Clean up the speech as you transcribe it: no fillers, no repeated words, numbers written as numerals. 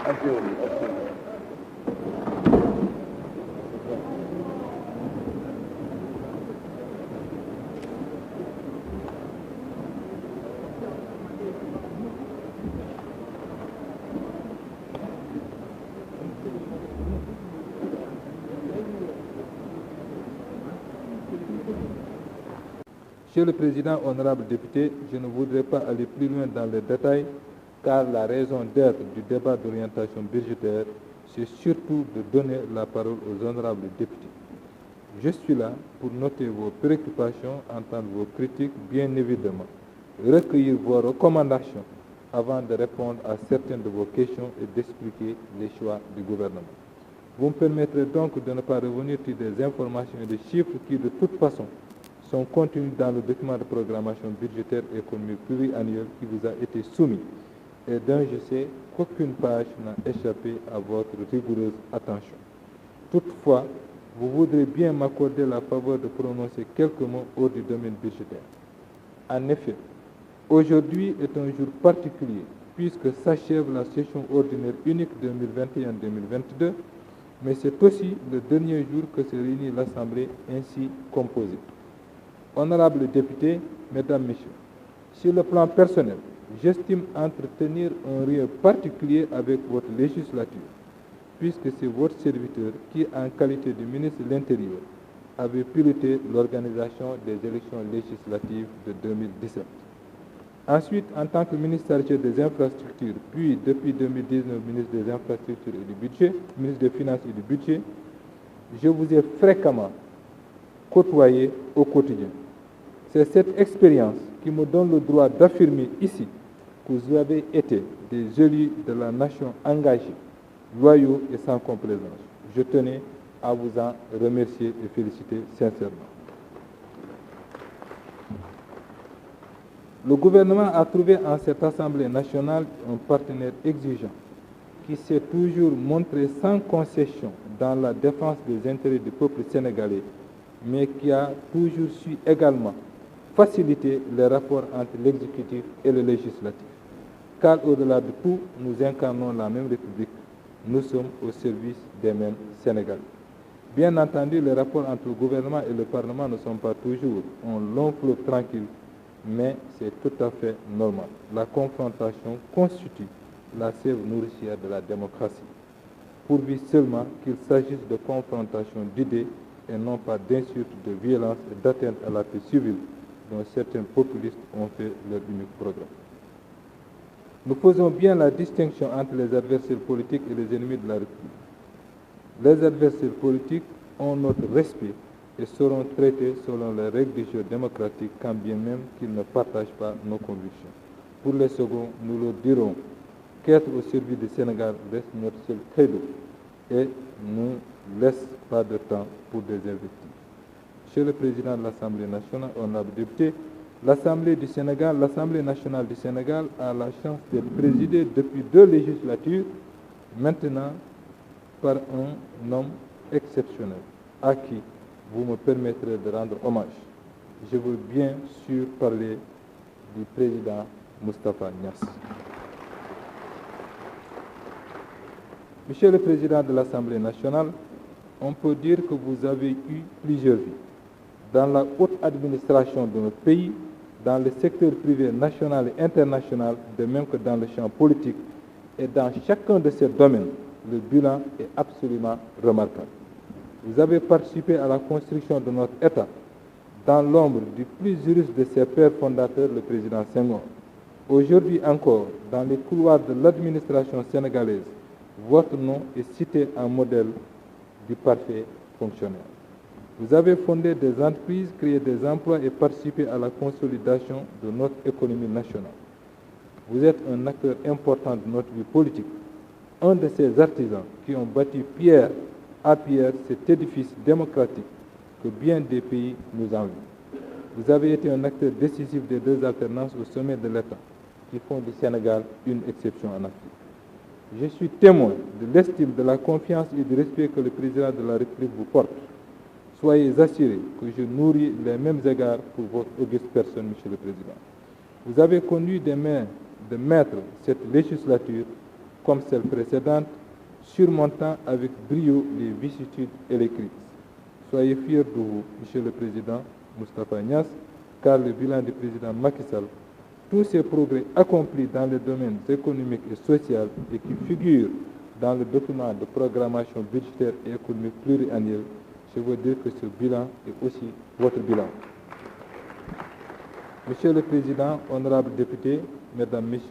Monsieur le Président, honorables députés, je ne voudrais pas aller plus loin dans les détails, car la raison d'être du débat d'orientation budgétaire, c'est surtout de donner la parole aux honorables députés. Je suis là pour noter vos préoccupations, entendre vos critiques, bien évidemment, recueillir vos recommandations avant de répondre à certaines de vos questions et d'expliquer les choix du gouvernement. Vous me permettrez donc de ne pas revenir sur des informations et des chiffres qui, de toute façon, sont contenus dans le document de programmation budgétaire et économique pluriannuel qui vous a été soumis et dont je sais qu'aucune page n'a échappé à votre rigoureuse attention. Toutefois, vous voudrez bien m'accorder la faveur de prononcer quelques mots hors du domaine budgétaire. En effet, aujourd'hui est un jour particulier puisque s'achève la session ordinaire unique 2021-2022, mais c'est aussi le dernier jour que se réunit l'Assemblée ainsi composée. Honorables députés, Mesdames, Messieurs, sur le plan personnel, j'estime entretenir un lien particulier avec votre législature, puisque c'est votre serviteur qui, en qualité de ministre de l'Intérieur, avait piloté l'organisation des élections législatives de 2017. Ensuite, en tant que ministre chargé des infrastructures, puis depuis 2019 ministre des infrastructures et du budget, ministre des Finances et du budget, je vous ai fréquemment côtoyé au quotidien. C'est cette expérience qui me donne le droit d'affirmer ici que vous avez été des élus de la nation engagés, loyaux et sans complaisance. Je tenais à vous en remercier et féliciter sincèrement. Le gouvernement a trouvé en cette Assemblée nationale un partenaire exigeant qui s'est toujours montré sans concession dans la défense des intérêts du peuple sénégalais, mais qui a toujours su également faciliter les rapports entre l'exécutif et le législatif. Car au-delà de tout, nous incarnons la même République. Nous sommes au service des mêmes Sénégalais. Bien entendu, les rapports entre le gouvernement et le Parlement ne sont pas toujours un long fleuve tranquille, mais c'est tout à fait normal. La confrontation constitue la sève nourricière de la démocratie, pourvu seulement qu'il s'agisse de confrontation d'idées et non pas d'insultes, de violence et d'atteinte à la paix civile dont certains populistes ont fait leur unique programme. Nous faisons bien la distinction entre les adversaires politiques et les ennemis de la République. Les adversaires politiques ont notre respect et seront traités selon les règles du jeu démocratique, quand bien même qu'ils ne partagent pas nos convictions. Pour les seconds, nous leur dirons qu'être au service du Sénégal reste notre seul credo et ne laisse pas de temps pour des invectives. Monsieur le Président de l'Assemblée nationale, honorable député, l'Assemblée nationale du Sénégal a la chance d'être présidée depuis 2 législatures, maintenant par un homme exceptionnel, à qui vous me permettrez de rendre hommage. Je veux bien sûr parler du président Moustapha Niasse. Monsieur le Président de l'Assemblée nationale, on peut dire que vous avez eu plusieurs vies. Dans la haute administration de notre pays, dans le secteur privé national et international, de même que dans le champ politique, et dans chacun de ces domaines, le bilan est absolument remarquable. Vous avez participé à la construction de notre État dans l'ombre du plus illustre de ses pères fondateurs, le président Senghor. Aujourd'hui encore, dans les couloirs de l'administration sénégalaise, votre nom est cité en modèle du parfait fonctionnaire. Vous avez fondé des entreprises, créé des emplois et participé à la consolidation de notre économie nationale. Vous êtes un acteur important de notre vie politique, un de ces artisans qui ont bâti pierre à pierre cet édifice démocratique que bien des pays nous envient. Vous avez été un acteur décisif des 2 alternances au sommet de l'État qui font du Sénégal une exception en Afrique. Je suis témoin de l'estime, de la confiance et du respect que le président de la République vous porte. Soyez assurés que je nourris les mêmes égards pour votre auguste personne, Monsieur le Président. Vous avez conduit des mains de maître cette législature comme celle précédente, surmontant avec brio les vicissitudes et les crises. Soyez fiers de vous, Monsieur le Président Moustapha Niasse, car le bilan du président Macky Sall, tous ces progrès accomplis dans les domaines économiques et sociaux et qui figurent dans le document de programmation budgétaire et économique pluriannuel, je veux dire que ce bilan est aussi votre bilan. Monsieur le Président, honorables députés, Mesdames, Messieurs,